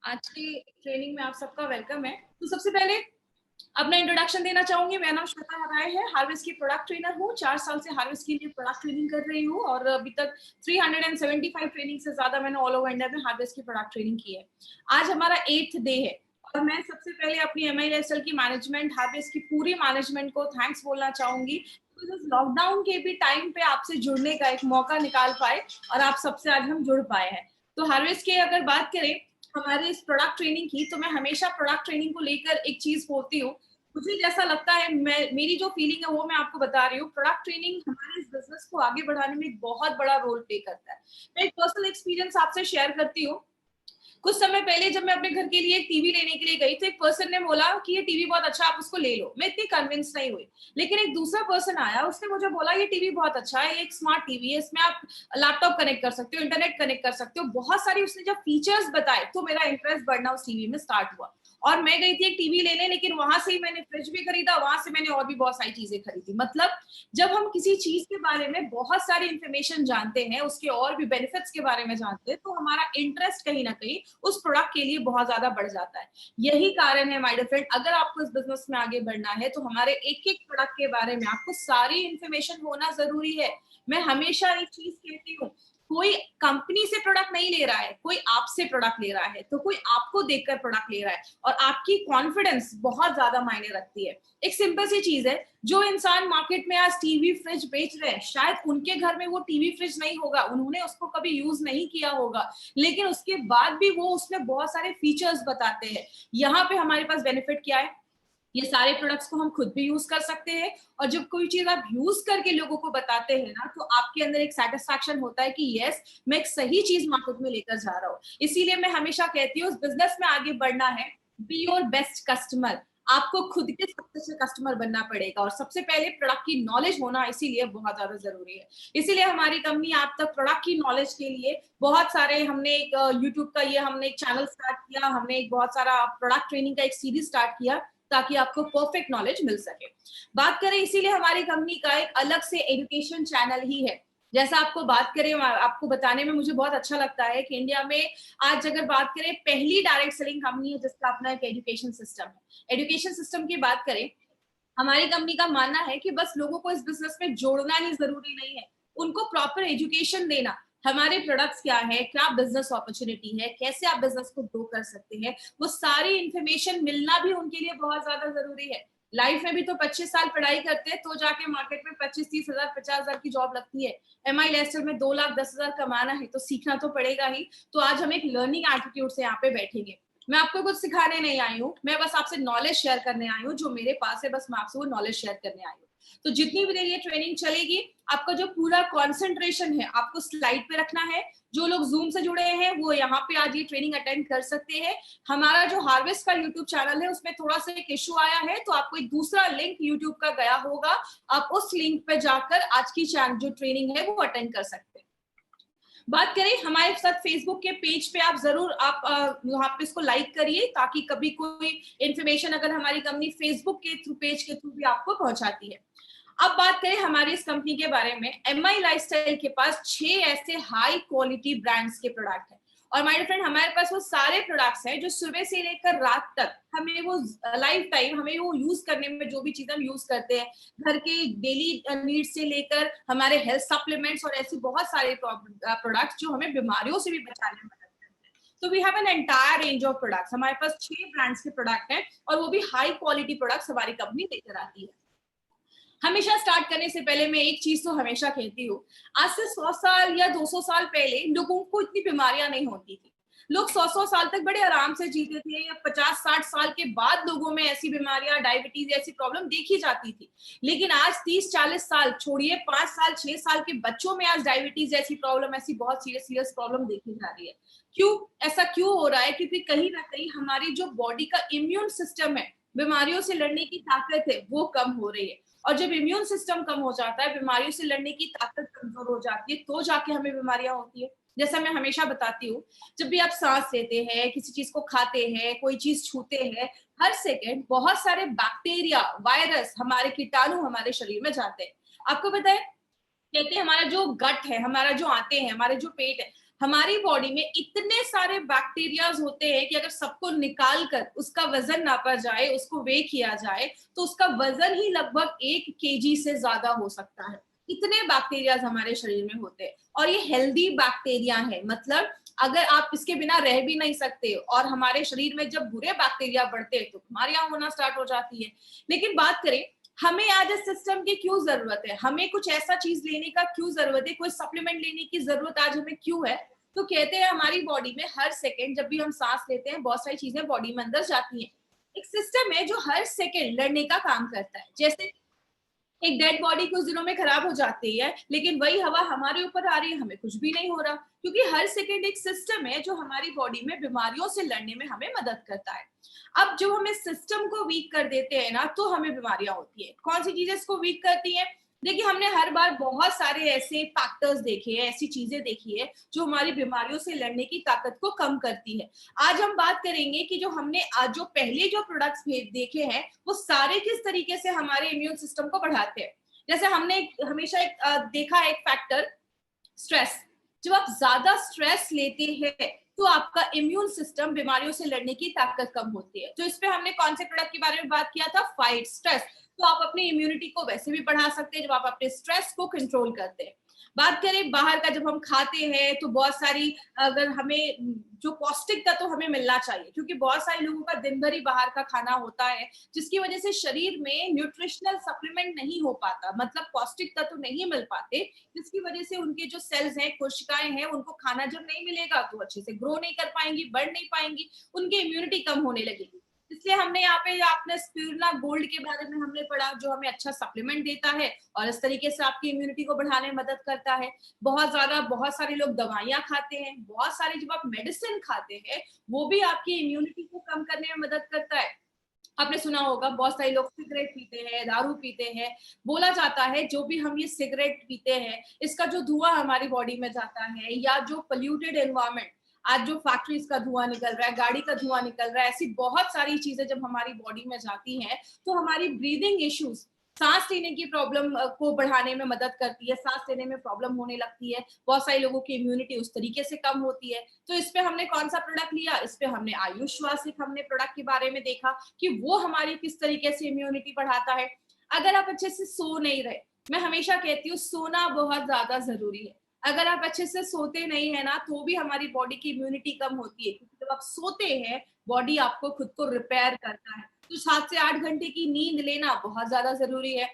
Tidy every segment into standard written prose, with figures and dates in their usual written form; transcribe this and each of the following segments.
आज की ट्रेनिंग में आप सबका वेलकम है। तो सबसे पहले अपना इंट्रोडक्शन देना चाहूंगी। मेरा नाम श्वेता राय है, हार्वेस्ट की प्रोडक्ट ट्रेनर हूँ। 4 साल से हार्वेस्ट के लिए प्रोडक्ट ट्रेनिंग कर रही हूँ और अभी तक 375 ट्रेनिंग से ज्यादा मैंने ऑल ओवर इंडिया में हार्वेस्ट की प्रोडक्ट ट्रेनिंग की है। आज हमारा 8th डे है और मैं सबसे पहले अपनी एमआई लाइफस्टाइल की मैनेजमेंट, हार्वेस्ट की पूरी मैनेजमेंट को थैंक्स बोलना चाहूंगी। लॉकडाउन के भी टाइम पे आपसे जुड़ने का एक मौका निकाल पाए और आप सबसे आज हम जुड़ पाए हैं। तो हार्वेस्ट की अगर बात करें हमारे इस प्रोडक्ट ट्रेनिंग की, तो मैं हमेशा प्रोडक्ट ट्रेनिंग को लेकर एक चीज बोलती हूँ। मुझे जैसा लगता है, मेरी जो फीलिंग है वो मैं आपको बता रही हूँ। प्रोडक्ट ट्रेनिंग हमारे इस बिजनेस को आगे बढ़ाने में एक बहुत बड़ा रोल प्ले करता है। मैं एक पर्सनल एक्सपीरियंस आपसे शेयर करती हूँ। कुछ समय पहले जब मैं अपने घर के लिए एक टीवी लेने के लिए गई तो एक पर्सन ने बोला कि ये टीवी बहुत अच्छा, आप उसको ले लो। मैं इतनी कन्विंस नहीं हुई। लेकिन एक दूसरा पर्सन आया, उसने मुझे बोला ये टीवी बहुत अच्छा है, ये एक स्मार्ट टीवी है, इसमें आप लैपटॉप कनेक्ट कर सकते हो, इंटरनेट कनेक्ट कर सकते हो, बहुत सारी उसने जब फीचर्स बताए तो मेरा इंटरेस्ट बढ़ना उस टीवी में स्टार्ट हुआ। और मैं गई थी एक टीवी लेने, लेकिन वहां से ही मैंने फ्रिज भी खरीदा, वहां से मैंने और भी बहुत सारी चीजें खरीदी। मतलब जब हम किसी चीज के बारे में बहुत सारी इंफॉर्मेशन जानते हैं, उसके और भी बेनिफिट्स के बारे में जानते हैं, तो हमारा इंटरेस्ट कहीं ना कहीं उस प्रोडक्ट के लिए बहुत ज्यादा बढ़ जाता है। यही कारण है माय डियर फ्रेंड, अगर आपको इस बिजनेस में आगे बढ़ना है तो हमारे एक एक प्रोडक्ट के बारे में आपको सारी इंफॉर्मेशन होना जरूरी है। मैं हमेशा एक चीज कहती हूँ, कोई कंपनी से प्रोडक्ट नहीं ले रहा है, कोई आपसे प्रोडक्ट ले रहा है, तो कोई आपको देखकर प्रोडक्ट ले रहा है और आपकी कॉन्फिडेंस बहुत ज्यादा मायने रखती है। एक सिंपल सी चीज है, जो इंसान मार्केट में आज टीवी फ्रिज बेच रहे हैं, शायद उनके घर में वो टीवी फ्रिज नहीं होगा, उन्होंने उसको कभी यूज नहीं किया होगा, लेकिन उसके बाद भी वो उसमें बहुत सारे फीचर्स बताते हैं। यहाँ पे हमारे पास बेनिफिट क्या है, ये सारे प्रोडक्ट्स को हम खुद भी यूज कर सकते हैं और जब कोई चीज आप यूज करके लोगों को बताते हैं ना, तो आपके अंदर एक सेटिस्फैक्शन होता है कि यस, मैं एक सही चीज मार्केट में लेकर जा रहा हूँ। इसीलिए मैं हमेशा कहती हूँ, उस बिजनेस में आगे बढ़ना है, बी योर बेस्ट कस्टमर। आपको खुद के सबसे अच्छा कस्टमर बनना पड़ेगा और सबसे पहले प्रोडक्ट की नॉलेज होना इसीलिए बहुत ज्यादा जरूरी है। इसीलिए हमारी कंपनी आप तक प्रोडक्ट की नॉलेज के लिए बहुत सारे, हमने एक यूट्यूब का ये हमने एक चैनल स्टार्ट किया, हमने एक बहुत सारा प्रोडक्ट ट्रेनिंग का एक सीरीज स्टार्ट किया ताकि आपको परफेक्ट नॉलेज मिल सके। बात करें, इसीलिए हमारी कंपनी का एक अलग से एजुकेशन चैनल ही है। जैसा आपको बात करें, आपको बताने में मुझे बहुत अच्छा लगता है कि इंडिया में आज अगर बात करें, पहली डायरेक्ट सेलिंग कंपनी है जिसका अपना एक एजुकेशन सिस्टम है। एजुकेशन सिस्टम की बात करें, हमारी कंपनी का मानना है कि बस लोगों को इस बिजनेस में जोड़ना ही जरूरी नहीं है, उनको प्रॉपर एजुकेशन देना। हमारे प्रोडक्ट्स क्या है, क्या बिजनेस अपॉर्चुनिटी है, कैसे आप बिजनेस को ग्रो कर सकते हैं, वो सारी इंफॉर्मेशन मिलना भी उनके लिए बहुत ज्यादा जरूरी है। लाइफ में भी तो 25 साल पढ़ाई करते हैं तो जाके मार्केट में 25-30 हजार 50 हजार की जॉब लगती है। एमआई लाइफस्टाइल में 2,10,000 कमाना है तो सीखना तो पड़ेगा ही। तो आज हम एक लर्निंग एटीट्यूड से यहाँ पे बैठेंगे। मैं आपको कुछ सिखाने नहीं आई हूँ, मैं बस आपसे नॉलेज शेयर करने आई हूँ, जो मेरे पास है बस मैं आपसे वो नॉलेज शेयर करने आई हूँ। तो जितनी भी देर ये ट्रेनिंग चलेगी, आपका जो पूरा कंसंट्रेशन है आपको स्लाइड पे रखना है। जो लोग जूम से जुड़े हैं वो यहाँ पे आज ये ट्रेनिंग अटेंड कर सकते हैं। हमारा जो हार्वेस्ट का यूट्यूब चैनल है उसमें थोड़ा सा एक इशू आया है, तो आपको एक दूसरा लिंक यूट्यूब का गया होगा, आप उस लिंक पे जाकर आज की जो ट्रेनिंग है वो अटेंड कर सकते हैं। बात करें हमारे साथ फेसबुक के पेज पे, आप जरूर आप वहां पे इसको लाइक करिए ताकि कभी कोई इन्फॉर्मेशन अगर हमारी कंपनी फेसबुक के थ्रू, पेज के थ्रू भी आपको पहुंचाती है। अब बात करें हमारी इस कंपनी के बारे में, एमआई लाइफस्टाइल के पास 6 ऐसे हाई क्वालिटी ब्रांड्स के प्रोडक्ट हैं। और माय फ्रेंड, हमारे पास वो सारे प्रोडक्ट्स हैं जो सुबह से लेकर रात तक हमें वो लाइफ टाइम हमें वो यूज करने में, जो भी चीज हम यूज करते हैं घर के डेली नीड से लेकर हमारे हेल्थ सप्लीमेंट्स और ऐसी बहुत सारे प्रोडक्ट्स जो हमें बीमारियों से भी बचाने में मदद करते हैं। तो we have an entire range of products. हमारे पास 6 ब्रांड्स के प्रोडक्ट हैं और वो भी हाई क्वालिटी प्रोडक्ट्स हमारी कंपनी लेकर आती है। हमेशा स्टार्ट करने से पहले मैं एक चीज तो हमेशा कहती हूँ, आज से 100 साल या 200 साल पहले लोगों को इतनी बीमारियां नहीं होती थी। लोग 100 साल तक बड़े आराम से जीते थे, या 50-60 साल के बाद लोगों में ऐसी बीमारियां, डायबिटीज ऐसी प्रॉब्लम देखी जाती थी। लेकिन आज 30-40 साल छोड़िए, 5 साल 6 साल के बच्चों में आज डायबिटीज जैसी प्रॉब्लम, ऐसी बहुत सीरियस सीरियस प्रॉब्लम देखी जा रही है। क्यों ऐसा क्यों हो रहा है? क्योंकि कहीं ना कहीं हमारी जो बॉडी का इम्यून सिस्टम है, बीमारियों से लड़ने की ताकत है, वो कम हो रही है। और जब इम्यून सिस्टम कम हो जाता है, बीमारियों से लड़ने की ताकत कमजोर हो जाती है, तो जाके हमें बीमारियां होती है। जैसा मैं हमेशा बताती हूँ, जब भी आप सांस लेते हैं, किसी चीज को खाते हैं, कोई चीज छूते हैं, हर सेकेंड बहुत सारे बैक्टीरिया, वायरस, हमारे कीटाणु हमारे शरीर में जाते हैं। आपको पता है, कहते हैं हमारा जो गट है, हमारा जो आते हैं, हमारे जो पेट है, हमारी बॉडी में इतने सारे बैक्टीरियाज होते हैं कि अगर सबको निकाल कर उसका वजन नापा जाए, उसको वे किया जाए, तो उसका वजन ही लगभग 1 kg से ज्यादा हो सकता है। इतने बैक्टीरियाज हमारे शरीर में होते हैं और ये हेल्दी बैक्टीरिया है, मतलब अगर आप इसके बिना रह भी नहीं सकते, और हमारे शरीर में जब बुरे बैक्टीरिया बढ़ते हैं तो बीमारियां होना स्टार्ट हो जाती है। लेकिन बात करें हमें आज इस सिस्टम की क्यों जरूरत है, हमें कुछ ऐसा चीज लेने का क्यों जरूरत है, कोई सप्लीमेंट लेने की जरूरत आज हमें क्यों है? तो कहते हैं हमारी बॉडी में हर सेकेंड जब भी हम सांस लेते हैं बहुत सारी चीजें बॉडी में अंदर जाती हैं। एक सिस्टम है जो हर सेकेंड लड़ने का काम करता है। जैसे एक डेड बॉडी कुछ दिनों में खराब हो जाती है, लेकिन वही हवा हमारे ऊपर आ रही है, हमें कुछ भी नहीं हो रहा, क्योंकि हर सेकेंड एक सिस्टम है जो हमारी बॉडी में बीमारियों से लड़ने में हमें मदद करता है। अब जो हम इस सिस्टम को वीक कर देते हैं ना, तो हमें बीमारियां होती है। कौन सी चीजें इसको वीक करती हैं? देखिए, हमने हर बार बहुत सारे ऐसे फैक्टर्स देखे हैं, ऐसी चीजें देखी है जो हमारी बीमारियों से लड़ने की ताकत को कम करती है। आज हम बात करेंगे कि जो हमने आज जो पहले जो प्रोडक्ट्स देखे हैं वो सारे किस तरीके से हमारे इम्यून सिस्टम को बढ़ाते हैं। जैसे हमने हमेशा देखा है एक फैक्टर, स्ट्रेस। जब आप ज्यादा स्ट्रेस लेते हैं तो आपका इम्यून सिस्टम बीमारियों से लड़ने की ताकत कम होती है। तो इस पे हमने कौन से प्रोडक्ट के बारे में बात किया था? Fight stress. तो आप अपनी इम्यूनिटी को वैसे भी बढ़ा सकते हैं जब आप अपने स्ट्रेस को कंट्रोल करते हैं। बात करें बाहर का, जब हम खाते हैं तो बहुत सारी, अगर हमें जो पौष्टिक तत्व हमें मिलना चाहिए, क्योंकि बहुत सारे लोगों का दिन भर ही बाहर का खाना होता है, जिसकी वजह से शरीर में न्यूट्रिशनल सप्लीमेंट नहीं हो पाता, मतलब पौष्टिक तत्व नहीं मिल पाते, जिसकी वजह से उनके जो सेल्स हैं, कोशिकाएं हैं, उनको खाना जब नहीं मिलेगा तो अच्छे से ग्रो नहीं कर पाएंगी, बढ़ नहीं पाएंगी, उनकी इम्यूनिटी कम होने लगेगी। इसलिए हमने यहाँ पे आपने स्पिरुलिना गोल्ड के बारे में हमने पढ़ा, जो हमें अच्छा सप्लीमेंट देता है और इस तरीके से आपकी इम्यूनिटी को बढ़ाने में मदद करता है। बहुत सारे लोग दवाइयां खाते हैं, बहुत सारे जब आप मेडिसिन खाते हैं वो भी आपकी इम्यूनिटी को कम करने में मदद करता है। आपने सुना होगा बहुत सारे लोग सिगरेट पीते हैं, दारू पीते हैं। बोला जाता है जो भी हम ये सिगरेट पीते हैं, इसका जो धुआं हमारी बॉडी में जाता है, या जो पोल्यूटेड एनवायरनमेंट, आज जो फैक्ट्रीज का धुआं निकल रहा है, गाड़ी का धुआं निकल रहा है, ऐसी बहुत सारी चीजें जब हमारी बॉडी में जाती हैं तो हमारी ब्रीदिंग इश्यूज, सांस लेने की प्रॉब्लम को बढ़ाने में मदद करती है, सांस लेने में प्रॉब्लम होने लगती है, बहुत सारे लोगों की इम्यूनिटी उस तरीके से कम होती है। तो इस पे हमने कौन सा प्रोडक्ट लिया? इस पे हमने आयुष श्वासिक हमने प्रोडक्ट के बारे में देखा कि वो हमारी किस तरीके से इम्यूनिटी बढ़ाता है। अगर आप अच्छे से सो नहीं रहे, मैं हमेशा कहती हूँ सोना बहुत ज्यादा जरूरी है। अगर आप अच्छे से सोते नहीं है ना, तो भी हमारी बॉडी की इम्यूनिटी कम होती है, क्योंकि जब आप सोते हैं बॉडी आपको खुद को रिपेयर करता है। तो 7 से 8 घंटे की नींद लेना बहुत ज्यादा जरूरी है।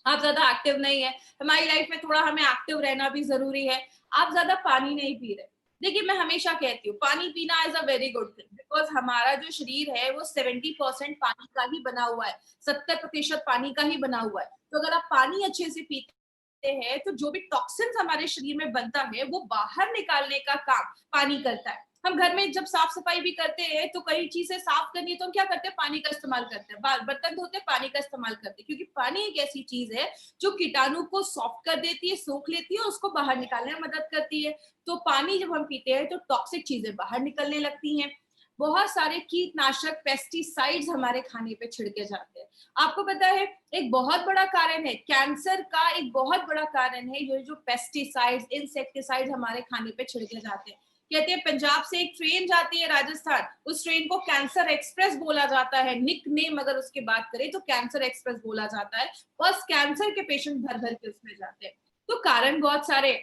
आप ज्यादा एक्टिव नहीं है, हमारी लाइफ में थोड़ा हमें एक्टिव रहना भी जरूरी है। आप ज्यादा पानी नहीं पी रहे। देखिए, मैं हमेशा कहती हूँ पानी पीना is a very good thing, because हमारा जो शरीर है वो 70% पानी का ही बना हुआ है, 70% पानी का ही बना हुआ है। तो अगर आप पानी अच्छे से पीते हैं तो जो भी टॉक्सिन्स हमारे शरीर में बनता है वो बाहर निकालने का काम पानी करता है। हम घर में जब साफ सफाई भी करते हैं तो कई चीजें साफ करनी है तो हम क्या करते हैं? पानी का इस्तेमाल करते हैं। बर्तन धोते हैं, पानी का इस्तेमाल करते हैं, क्योंकि पानी एक ऐसी चीज है जो कीटाणु को सॉफ्ट कर देती है, सोख लेती है और उसको बाहर निकालने में मदद करती है। तो पानी जब हम पीते हैं तो टॉक्सिक चीजें बाहर निकलने लगती हैं। बहुत सारे कीटनाशक, पेस्टिसाइड्स हमारे खाने पे छिड़के जाते हैं। आपको पता है एक बहुत बड़ा कारण है कैंसर का, एक बहुत बड़ा कारण है ये जो पेस्टिसाइड्स, इंसेक्टिसाइड्स हमारे खाने पे छिड़के जाते हैं। कहते हैं पंजाब से एक ट्रेन जाती है राजस्थान, उस ट्रेन को कैंसर एक्सप्रेस बोला जाता है, निक नेम अगर उसकी बात करें तो कैंसर एक्सप्रेस बोला जाता है। बस कैंसर के पेशेंट भर भर के उसमें जाते हैं। तो कारण बहुत सारे।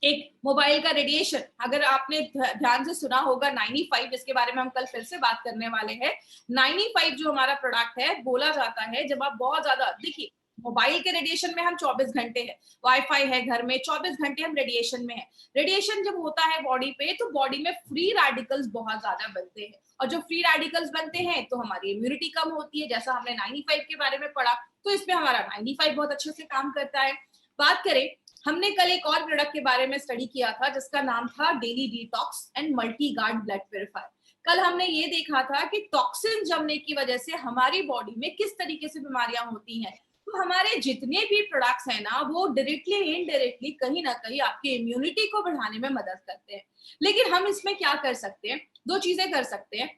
एक मोबाइल का रेडिएशन, अगर आपने ध्यान से सुना होगा 95, इसके बारे में हम कल फिर से बात करने वाले हैं। 95 जो हमारा प्रोडक्ट है, बोला जाता है जब आप बहुत ज्यादा, देखिए मोबाइल के रेडिएशन में हम 24 घंटे हैं, वाईफाई है घर में, 24 घंटे हम रेडिएशन में है। रेडिएशन जब होता है बॉडी पे तो बॉडी में फ्री रेडिकल्स बहुत ज्यादा बनते हैं, और जो फ्री रेडिकल्स बनते हैं तो हमारी इम्यूनिटी कम होती है, जैसा हमने 95 के बारे में पढ़ा। तो इसमें हमारा 95 बहुत अच्छे से काम करता है। बात करें, हमने कल एक और प्रोडक्ट के बारे में स्टडी किया था जिसका नाम था daily detox and multi guard blood purifier. कल हमने ये देखा था कि टॉक्सिन जमने की वजह से हमारी बॉडी में किस तरीके से बीमारियां होती हैं। तो हमारे जितने भी प्रोडक्ट्स हैं ना, वो डायरेक्टली इनडायरेक्टली कहीं ना कहीं आपकी इम्यूनिटी को बढ़ाने में मदद करते हैं। लेकिन हम इसमें क्या कर सकते हैं? 2 चीजें कर सकते हैं,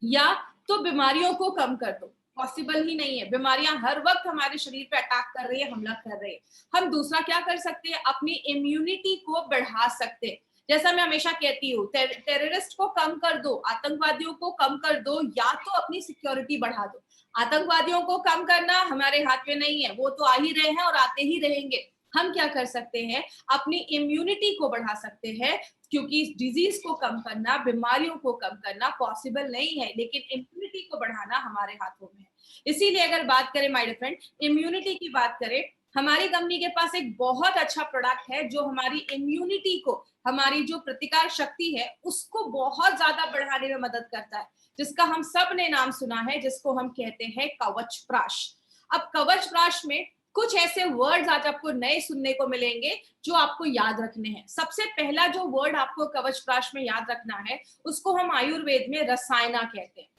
या तो बीमारियों को कम कर दो, पॉसिबल ही नहीं है, बीमारियां हर वक्त हमारे शरीर पे अटैक कर रही है, हमला कर रही है। हम दूसरा क्या कर सकते हैं? अपनी इम्यूनिटी को बढ़ा सकते हैं। जैसा मैं हमेशा कहती हूँ, टेररिस्ट को कम कर दो, आतंकवादियों को कम कर दो, या तो अपनी सिक्योरिटी बढ़ा दो। आतंकवादियों को कम करना हमारे हाथ में नहीं है, वो तो आ ही रहे हैं और आते ही रहेंगे। हम क्या कर सकते हैं, अपनी इम्यूनिटी को बढ़ा सकते हैं, क्योंकि डिजीज को कम करना, बीमारियों को कम करना पॉसिबल नहीं है, लेकिन इम्यूनिटी को बढ़ाना हमारे हाथों में है। इसीलिए अगर बात करें माय डियर फ्रेंड, इम्यूनिटी की बात करें, हमारी कंपनी के पास एक बहुत अच्छा प्रोडक्ट है जो हमारी इम्यूनिटी को, हमारी जो प्रतिकार शक्ति है उसको बहुत ज्यादा बढ़ाने में मदद करता है, जिसका हम सब ने नाम सुना है, जिसको हम कहते हैं कवच प्राश। अब कवच प्राश में कुछ ऐसे वर्ड्स आज आपको नए सुनने को मिलेंगे जो आपको याद रखने हैं। सबसे पहला जो वर्ड आपको कवच प्राश में याद रखना है, उसको हम आयुर्वेद में रसायना कहते हैं।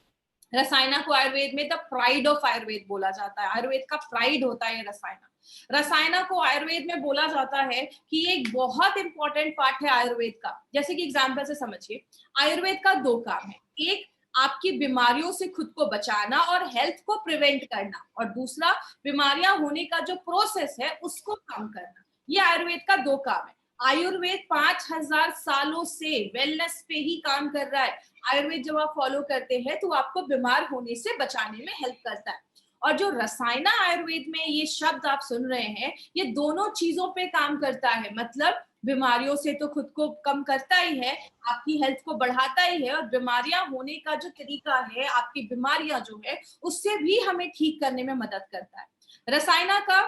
रसायना को आयुर्वेद में द प्राइड ऑफ आयुर्वेद बोला जाता है, आयुर्वेद का प्राइड होता है रसायना। रसायना को आयुर्वेद में बोला जाता है कि ये एक बहुत इंपॉर्टेंट पार्ट है आयुर्वेद का। जैसे कि एग्जांपल से समझिए, आयुर्वेद का दो काम है, एक आपकी बीमारियों से खुद को बचाना और हेल्थ को प्रिवेंट करना, और दूसरा बीमारियां होने का जो प्रोसेस है उसको कम करना। ये आयुर्वेद का दो काम है। आयुर्वेद 5000 सालों से वेलनेस पे ही काम कर रहा है। आयुर्वेद जब आप फॉलो करते हैं तो आपको बीमार होने से बचाने में हेल्प करता है। और जो रसायना आयुर्वेद में ये शब्द आप सुन रहे हैं, ये दोनों चीजों पे काम करता है। मतलब बीमारियों से तो खुद को कम करता ही है, आपकी हेल्थ को बढ़ाता ही है, और बीमारियां होने का जो तरीका है, आपकी बीमारियां जो है उससे भी हमें ठीक करने में मदद करता है। रसायना का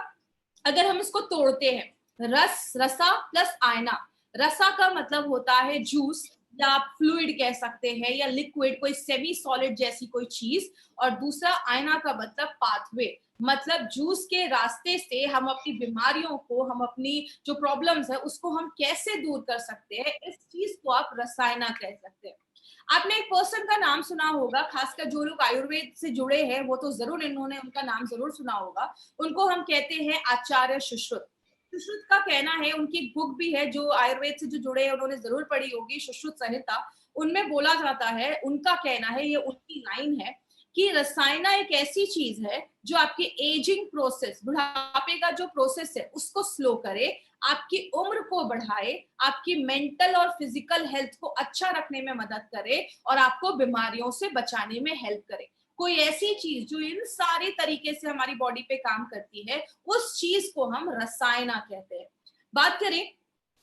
अगर हम इसको तोड़ते हैं, रसा प्लस आयना। रसा का मतलब होता है जूस, या आप फ्लूइड कह सकते हैं, या लिक्विड, कोई सेमी सॉलिड जैसी कोई चीज। और दूसरा आयना का मतलब पाथवे, मतलब जूस के रास्ते से हम अपनी बीमारियों को, हम अपनी जो प्रॉब्लम्स है उसको हम कैसे दूर कर सकते हैं, इस चीज को आप रसायना कह सकते हैं। आपने एक पर्सन का नाम सुना होगा, खासकर जो लोग आयुर्वेद से जुड़े हैं वो तो जरूर, इन्होंने उनका नाम जरूर सुना होगा। उनको हम कहते हैं आचार्य सुश्रुत। सुश्रुत का कहना है, उनकी एक बुक भी है जो आयुर्वेद से जो जुड़े हैं उन्होंने जरूर पढ़ी होगी, सुश्रुत संहिता। उनमें बोला जाता है, उनका कहना है, ये उनकी लाइन है कि रसायना एक ऐसी चीज है जो आपकी एजिंग प्रोसेस, बुढ़ापे का जो प्रोसेस है उसको स्लो करे, आपकी उम्र को बढ़ाए, आपकी मेंटल और फिजिकल हेल्थ को अच्छा रखने में मदद करे, और आपको बीमारियों से बचाने में हेल्प करे। कोई ऐसी चीज जो इन सारे तरीके से हमारी बॉडी पे काम करती है, उस चीज को हम रसायना कहते हैं। बात करें,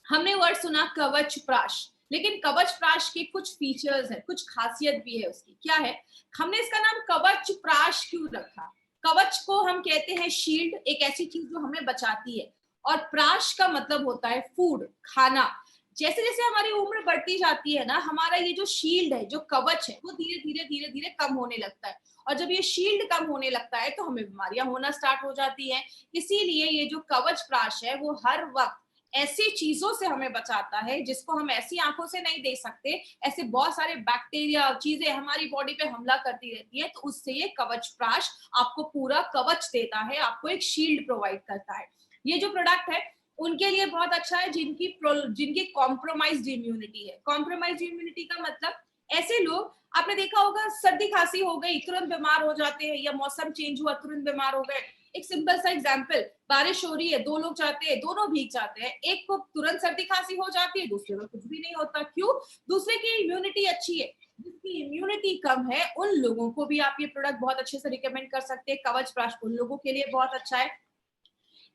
हमने वर्ड सुना कवच प्राश, लेकिन कवच प्राश के कुछ फीचर्स है, कुछ खासियत भी है उसकी। क्या है, हमने इसका नाम कवच प्राश क्यों रखा? कवच को हम कहते हैं शील्ड, एक ऐसी चीज जो हमें बचाती है, और प्राश का मतलब होता है फूड, खाना। जैसे जैसे हमारी उम्र बढ़ती जाती है ना, हमारा ये जो शील्ड है, जो कवच है, वो धीरे धीरे धीरे धीरे कम होने लगता है। और जब ये शील्ड कम होने लगता है तो हमें बीमारियां होना स्टार्ट हो जाती हैं। इसीलिए ये जो कवच प्राश है वो हर वक्त ऐसी चीजों से हमें बचाता है जिसको हम ऐसी आंखों से नहीं देख सकते। ऐसे बहुत सारे बैक्टीरिया चीजें हमारी बॉडी पे हमला करती रहती है, तो उससे ये कवच प्राश आपको पूरा कवच देता है, आपको एक शील्ड प्रोवाइड करता है। ये जो प्रोडक्ट है उनके लिए बहुत अच्छा है जिनकी कॉम्प्रोमाइज्ड इम्यूनिटी है। कॉम्प्रोमाइज्ड इम्यूनिटी का मतलब ऐसे लोग, आपने देखा होगा सर्दी खांसी हो गई तुरंत बीमार हो जाते हैं, या मौसम चेंज हुआ तुरंत बीमार हो गए। एक सिंपल सा एग्जांपल, बारिश हो रही है, दो लोग जाते हैं, दोनों भीग जाते हैं, एक को तुरंत सर्दी खांसी हो जाती है, दूसरे को कुछ भी नहीं होता। क्यों? दूसरे की इम्यूनिटी अच्छी है। जिसकी इम्यूनिटी कम है उन लोगों को भी आप ये प्रोडक्ट बहुत अच्छे से रिकमेंड कर सकते हैं। कवच प्राश उन लोगों के लिए बहुत अच्छा है।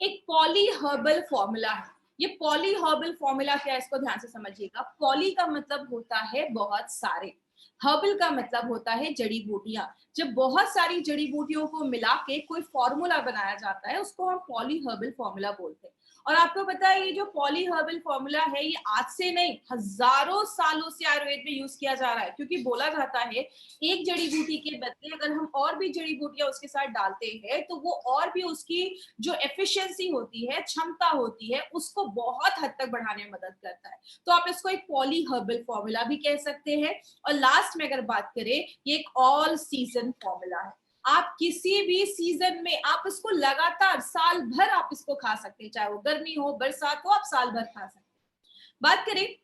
एक पॉली हर्बल फॉर्मूला है। ये पॉली हर्बल फॉर्मूला क्या है, इसको ध्यान से समझिएगा। पॉली का मतलब होता है बहुत सारे, हर्बल का मतलब होता है जड़ी बूटियां। जब बहुत सारी जड़ी बूटियों को मिला के कोई फॉर्मूला बनाया जाता है उसको हम पॉली हर्बल फॉर्मूला बोलते हैं। और आपको पता है ये जो पॉली हर्बल फॉर्मूला है ये आज से नहीं, हजारों सालों से आयुर्वेद में यूज किया जा रहा है। क्योंकि बोला जाता है एक जड़ी बूटी के बदले अगर हम और भी जड़ी बूटियां उसके साथ डालते हैं तो वो और भी उसकी जो एफिशिएंसी होती है, क्षमता होती है, उसको बहुत हद तक बढ़ाने में मदद करता है। तो आप इसको एक पॉली हर्बल फॉर्मूला भी कह सकते हैं। और लास्ट में अगर बात करें, ये एक ऑल सीजन फॉर्मूला है। आप किसी भी सीजन में आप इसको लगातार साल भर आप इसको खा सकते हैं, चाहे वो गर्मी हो बरसात हो, आप साल भर खा सकते हैं। बात करें,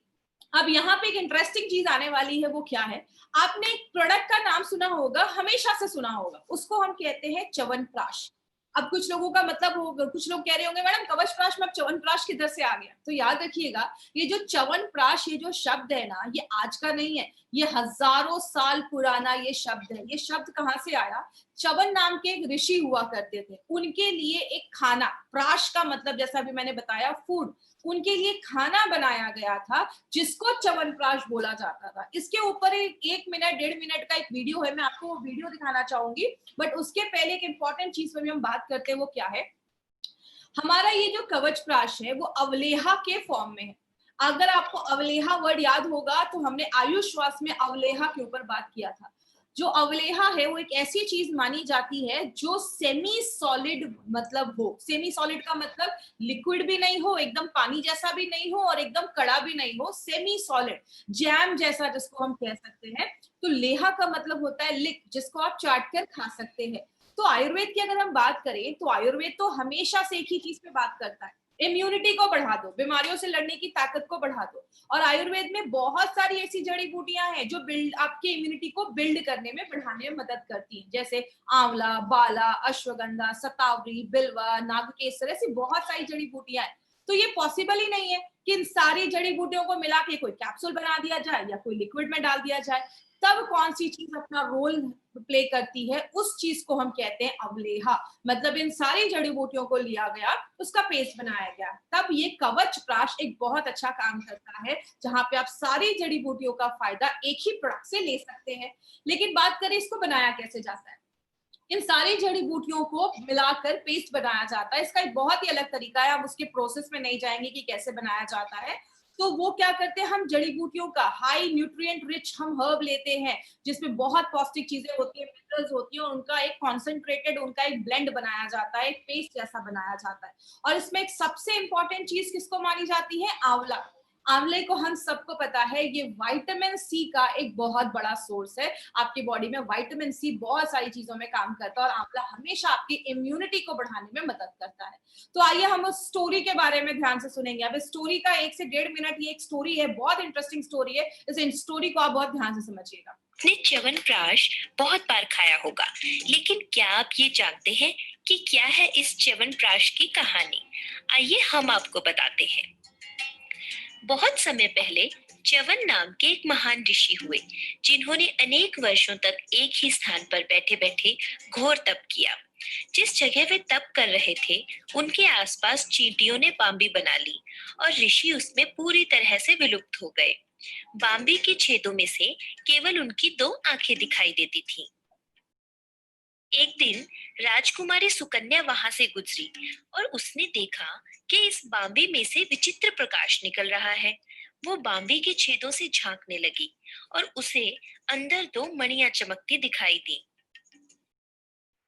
अब यहाँ पे एक इंटरेस्टिंग चीज आने वाली है, वो क्या है? आपने एक प्रोडक्ट का नाम सुना होगा, हमेशा से सुना होगा, उसको हम कहते हैं च्यवनप्राश। अब कुछ लोगों का मतलब होगा, कुछ लोग कह रहे होंगे मैडम कवचप्राश में अब च्यवनप्राश किधर से आ गया? तो याद रखिएगा, ये जो च्यवनप्राश ये जो शब्द है ना, ये आज का नहीं है, ये हजारों साल पुराना ये शब्द है। ये शब्द कहाँ से आया? च्यवन नाम के एक ऋषि हुआ करते थे, उनके लिए एक खाना, प्राश का मतलब जैसा अभी मैंने बताया फूड, उनके लिए खाना बनाया गया था जिसको च्यवनप्राश बोला जाता था। इसके ऊपर एक मिनट 1.5 मिनट का एक वीडियो है, मैं आपको वो वीडियो दिखाना चाहूंगी। बट उसके पहले एक इंपॉर्टेंट चीज पर भी हम बात करते हैं, वो क्या है? हमारा ये जो कवच प्राश है वो अवलेहा के फॉर्म में है। अगर आपको अवलेहा वर्ड याद होगा तो हमने आयुष श्वास में अवलेहा के ऊपर बात किया था। जो अवलेहा है वो एक ऐसी चीज मानी जाती है जो सेमी सॉलिड मतलब हो। सेमी सॉलिड का मतलब लिक्विड भी नहीं हो, एकदम पानी जैसा भी नहीं हो और एकदम कड़ा भी नहीं हो, सेमी सॉलिड, जैम जैसा जिसको हम कह सकते हैं। तो लेहा का मतलब होता है लिक, जिसको आप चाट कर खा सकते हैं। तो आयुर्वेद की अगर हम बात करें तो आयुर्वेद तो हमेशा से एक ही चीज पे बात करता है, इम्यूनिटी को बढ़ा दो, बीमारियों से लड़ने की ताकत को बढ़ा दो। और आयुर्वेद में बहुत सारी ऐसी जड़ी बूटियां हैं जो बिल्ड आपकी इम्यूनिटी को बिल्ड करने में, बढ़ाने में मदद करती हैं, जैसे आंवला, बाला, अश्वगंधा, सतावरी, बिल्वा, नागकेसर, ऐसी बहुत सारी जड़ी बूटियां हैं। तो ये पॉसिबल ही नहीं है कि इन सारी जड़ी बूटियों को मिला के कोई कैप्सूल बना दिया जाए या कोई लिक्विड में डाल दिया जाए। तब कौन सी चीज अपना रोल प्ले करती है, उस चीज को हम कहते हैं अवलेहा। मतलब इन सारी जड़ी बूटियों को लिया गया, उसका पेस्ट बनाया गया, तब ये कवच प्राश एक बहुत अच्छा काम करता है, जहां पे आप सारी जड़ी बूटियों का फायदा एक ही प्रोडक्ट से ले सकते हैं। लेकिन बात करें इसको बनाया कैसे जाता है, इन सारी जड़ी बूटियों को मिलाकर पेस्ट बनाया जाता है। इसका एक बहुत ही अलग तरीका है, हम उसके प्रोसेस में नहीं जाएंगे कि कैसे बनाया जाता है। तो वो क्या करते हैं, हम जड़ी बूटियों का हाई न्यूट्रिएंट रिच हम हर्ब लेते हैं, जिसमें बहुत पौष्टिक चीजें होती है, मिनरल्स होती है, और उनका एक कॉन्सेंट्रेटेड, उनका एक ब्लेंड बनाया जाता है, एक पेस्ट जैसा बनाया जाता है। और इसमें एक सबसे इंपॉर्टेंट चीज किसको मानी जाती है? आंवला। आंवले को हम सबको पता है ये विटामिन सी का एक बहुत बड़ा सोर्स है। आपकी बॉडी में विटामिन सी बहुत सारी चीजों में काम करता है, और आंवला हमेशा आपकी इम्यूनिटी को बढ़ाने में मदद करता है। तो आइए हम उस स्टोरी के बारे में ध्यान से सुनेंगे। अब इस स्टोरी का 1 से 1.5 मिनट ये एक स्टोरी है, बहुत इंटरेस्टिंग स्टोरी है, इस स्टोरी को आप बहुत ध्यान से समझिएगा। आपने च्यवनप्राश बहुत बार खाया होगा, लेकिन क्या आप ये जानते हैं कि क्या है इस च्यवनप्राश की कहानी? आइए हम आपको बताते हैं। बहुत समय पहले च्यवन नाम के एक महान ऋषि हुए, जिन्होंने अनेक वर्षों तक एक ही स्थान पर बैठे बैठे घोर तप किया। जिस जगह वे तप कर रहे थे, उनके आसपास चींटियों ने बांबी बना ली और ऋषि उसमें पूरी तरह से विलुप्त हो गए। बांबी के छेदों में से केवल उनकी 2 आंखें दिखाई देती थीं। एक दिन राजकुमारी सुकन्या वहां से गुजरी और उसने देखा कि इस बांबी में से विचित्र प्रकाश निकल रहा है। वो बांबी के छेदों से झांकने लगी और उसे अंदर 2 मणियां चमकती दिखाई दी।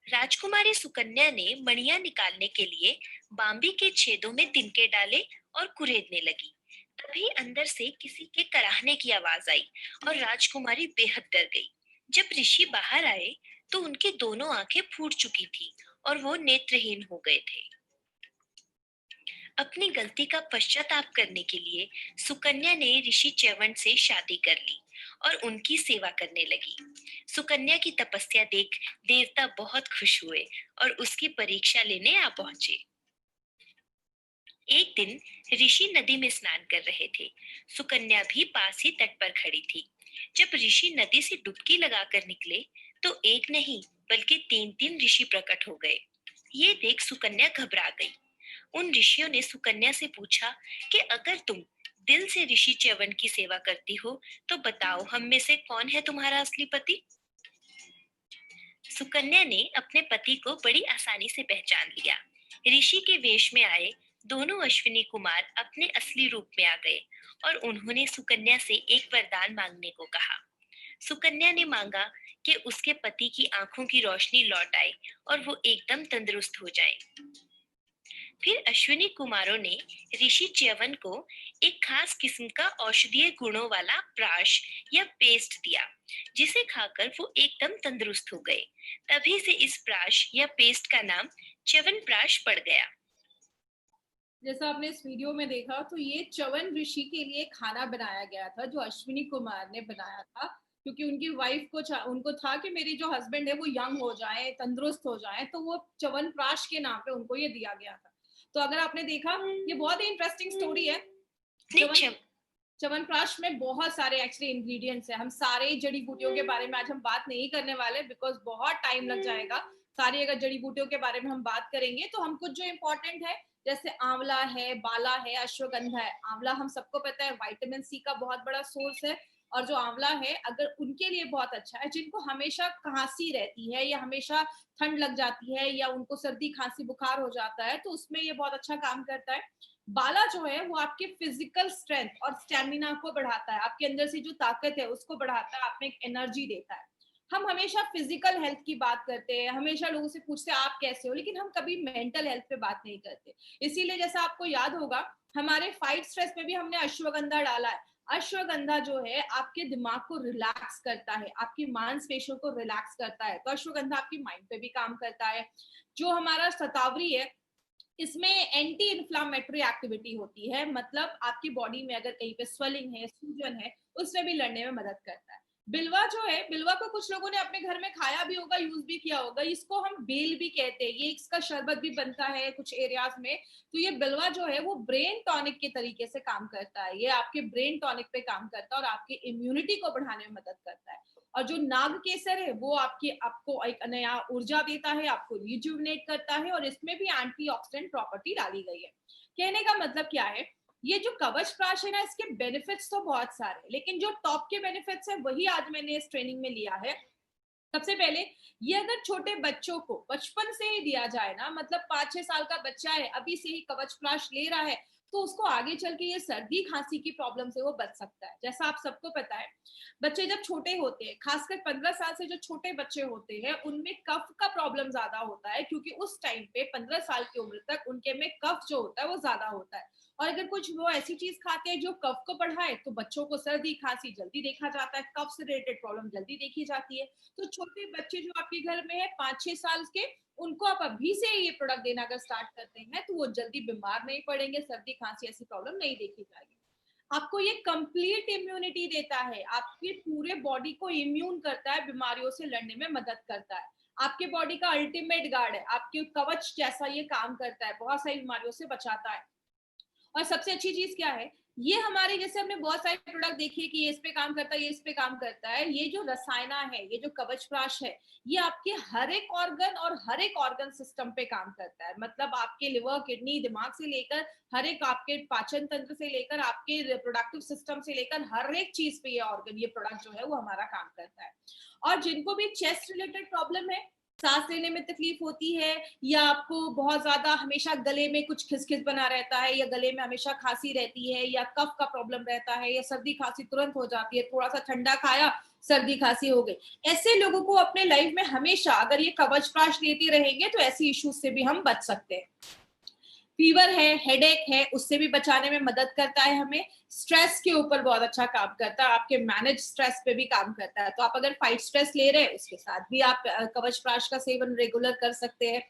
राजकुमारी सुकन्या ने मणियां निकालने के लिए बांबी के छेदों में तिनके डाले और कुरेदने लगी। तभी अंदर से किसी के कराहने की आवाज आई और राजकुमारी बेहद डर गई। जब ऋषि बाहर आए तो उनकी दोनों आंखें फूट चुकी थी और वो नेत्रहीन हो गए थे। अपनी गलती का पश्चाताप करने के लिए सुकन्या ने ऋषि च्यवन से शादी कर ली और उनकी सेवा करने लगी। सुकन्या की तपस्या देख देवता बहुत खुश हुए और उसकी परीक्षा लेने आ पहुंचे। एक दिन ऋषि नदी में स्नान कर रहे थे। सुकन्या भी पास ही तट पर खड़ी थी। जब ऋषि नदी से डुबकी लगाकर निकले तो एक नहीं बल्कि 3-3 ऋषि प्रकट हो गए। ये देख सुकन्या घबरा गई। उन ऋषियों ने सुकन्या से पूछा कि अगर तुम दिल से ऋषि च्यवन की सेवा करती हो तो बताओ हम में से कौन है तुम्हारा असली पति? सुकन्या ने अपने पति को बड़ी आसानी से पहचान लिया। ऋषि के वेश में आए दोनों अश्विनी कुमार अपने असली रूप में आ गए और उन्होंने सुकन्या से एक वरदान मांगने को कहा। सुकन्या ने मांगा कि उसके पति की आंखों की रोशनी लौट आए और वो एकदम तंदुरुस्त हो जाए। फिर अश्विनी कुमारों ने ऋषि च्यवन को एक खास किस्म का औषधीय गुणों वाला प्राश या पेस्ट दिया, जिसे खाकर वो एकदम तंदुरुस्त हो गए। तभी से इस प्राश या पेस्ट का नाम च्यवनप्राश पड़ गया। जैसा आपने इस वीडियो में देखा, तो ये च्यवन ऋषि के लिए खाना बनाया गया था जो अश्विनी कुमार ने बनाया था। क्योंकि उनकी वाइफ को उनको था कि मेरी जो हस्बैंड है वो यंग हो जाए, तंदुरुस्त हो जाए, तो वो च्यवनप्राश के नाम पे उनको ये दिया गया था। तो अगर आपने देखा, ये बहुत ही इंटरेस्टिंग स्टोरी है। च्यवनप्राश में बहुत सारे एक्चुअली इंग्रेडिएंट्स है। हम सारे जड़ी बूटियों के बारे में आज हम बात नहीं करने वाले, बिकॉज बहुत टाइम लग जाएगा। सारी अगर जड़ी बूटियों के बारे में हम बात करेंगे तो हम कुछ जो इम्पोर्टेंट है, जैसे आंवला है, बाला है, अश्वगंधा है। आंवला हम सबको पता है विटामिन सी का बहुत बड़ा सोर्स है, और जो आंवला है अगर उनके लिए बहुत अच्छा है, जिनको हमेशा खांसी रहती है या हमेशा ठंड लग जाती है या उनको सर्दी खांसी बुखार हो जाता है, तो उसमें ये बहुत अच्छा काम करता है। बाला जो है वो आपके फिजिकल स्ट्रेंथ और स्टेमिना को बढ़ाता है, आपके अंदर से जो ताकत है उसको बढ़ाता है, आप में एक एनर्जी देता है। हम हमेशा फिजिकल हेल्थ की बात करते हैं, हमेशा लोगों से पूछते हैं आप कैसे हो, लेकिन हम कभी मेंटल हेल्थ पे बात नहीं करते। इसीलिए जैसा आपको याद होगा, हमारे फाइट स्ट्रेस में भी हमने अश्वगंधा डाला है। अश्वगंधा जो है आपके दिमाग को रिलैक्स करता है, आपकी मांसपेशियों को रिलैक्स करता है, तो अश्वगंधा आपकी माइंड पे भी काम करता है। जो हमारा शतावरी है, इसमें एंटी इन्फ्लामेटरी एक्टिविटी होती है, मतलब आपकी बॉडी में अगर कहीं पे स्वेलिंग है, सूजन है, उससे भी लड़ने में मदद करता है। बिलवा जो है, बिलवा को कुछ लोगों ने अपने घर में खाया भी होगा, यूज भी किया होगा। इसको हम बेल भी कहते हैं, ये इसका शरबत भी बनता है कुछ एरियाज में। तो ये बिलवा जो है वो ब्रेन टॉनिक के तरीके से काम करता है, ये आपके ब्रेन टॉनिक पे काम करता है और आपकी इम्यूनिटी को बढ़ाने में मदद करता है। और जो नाग केसर है वो आपको एक नया ऊर्जा देता है, आपको रिजुविनेट करता है, और इसमें भी एंटीऑक्सीडेंट प्रॉपर्टी डाली गई है। कहने का मतलब क्या है, ये जो कवच प्राश है ना, इसके बेनिफिट्स तो बहुत सारे, लेकिन जो टॉप के बेनिफिट्स है वही आज मैंने इस ट्रेनिंग में लिया है। सबसे पहले, ये अगर छोटे बच्चों को बचपन से ही दिया जाए ना, मतलब 5-6 साल का बच्चा है, अभी से ही कवच प्राश ले रहा है, तो उसको आगे चल के ये सर्दी खांसी की प्रॉब्लम से वो बच सकता है। जैसा आप सबको पता है, बच्चे जब छोटे होते हैं, खासकर 15 साल से जो छोटे बच्चे होते हैं, उनमें कफ का प्रॉब्लम ज्यादा होता है, क्योंकि उस टाइम पे 15 साल की उम्र तक उनके में कफ जो होता है वो ज्यादा होता है। और अगर कुछ वो ऐसी चीज खाते हैं जो कफ को बढ़ाए, तो बच्चों को सर्दी खांसी जल्दी देखा जाता है, कफ से रिलेटेड प्रॉब्लम जल्दी देखी जाती है। तो छोटे बच्चे जो आपके घर में है 5-6 साल के, उनको आप अभी से ये प्रोडक्ट देना अगर स्टार्ट करते हैं, तो वो जल्दी बीमार नहीं पड़ेंगे, सर्दी खांसी ऐसी प्रॉब्लम नहीं देखी जाएगी। आपको ये कंप्लीट इम्यूनिटी देता है, आपके पूरे बॉडी को इम्यून करता है, बीमारियों से लड़ने में मदद करता है, आपके बॉडी का अल्टीमेट गार्ड है, आपके कवच जैसा ये काम करता है, बहुत सारी बीमारियों से बचाता है। और सबसे अच्छी चीज क्या है, ये हमारे, जैसे हमने बहुत सारे प्रोडक्ट देखे कि ये इस पे काम करता है, ये इस पे काम करता है, ये जो रसायना है, ये जो कवच प्राश है, ये आपके हर एक ऑर्गन और हर एक ऑर्गन सिस्टम पे काम करता है। मतलब आपके लिवर, किडनी, दिमाग से लेकर हर एक, आपके पाचन तंत्र से लेकर आपके रिप्रोडक्टिव सिस्टम से लेकर हर एक चीज पे ये ऑर्गन, ये प्रोडक्ट जो है वो हमारा काम करता है। और जिनको भी चेस्ट रिलेटेड प्रॉब्लम है, सांस लेने में तकलीफ होती है, या आपको बहुत ज्यादा हमेशा गले में कुछ खिसखिस बना रहता है, या गले में हमेशा खांसी रहती है, या कफ का प्रॉब्लम रहता है, या सर्दी खांसी तुरंत हो जाती है, थोड़ा सा ठंडा खाया सर्दी खांसी हो गई, ऐसे लोगों को अपने लाइफ में हमेशा अगर ये कवच प्राश लेते रहेंगे तो ऐसी इश्यूज से भी हम बच सकते हैं। फीवर है, हेडेक है, उससे भी बचाने में मदद करता है हमें। स्ट्रेस के ऊपर बहुत अच्छा काम करता है, आपके मैनेज स्ट्रेस पे भी काम करता है। तो आप अगर फाइट स्ट्रेस ले रहे हैं, उसके साथ भी आप कवच प्राश का सेवन रेगुलर कर सकते हैं।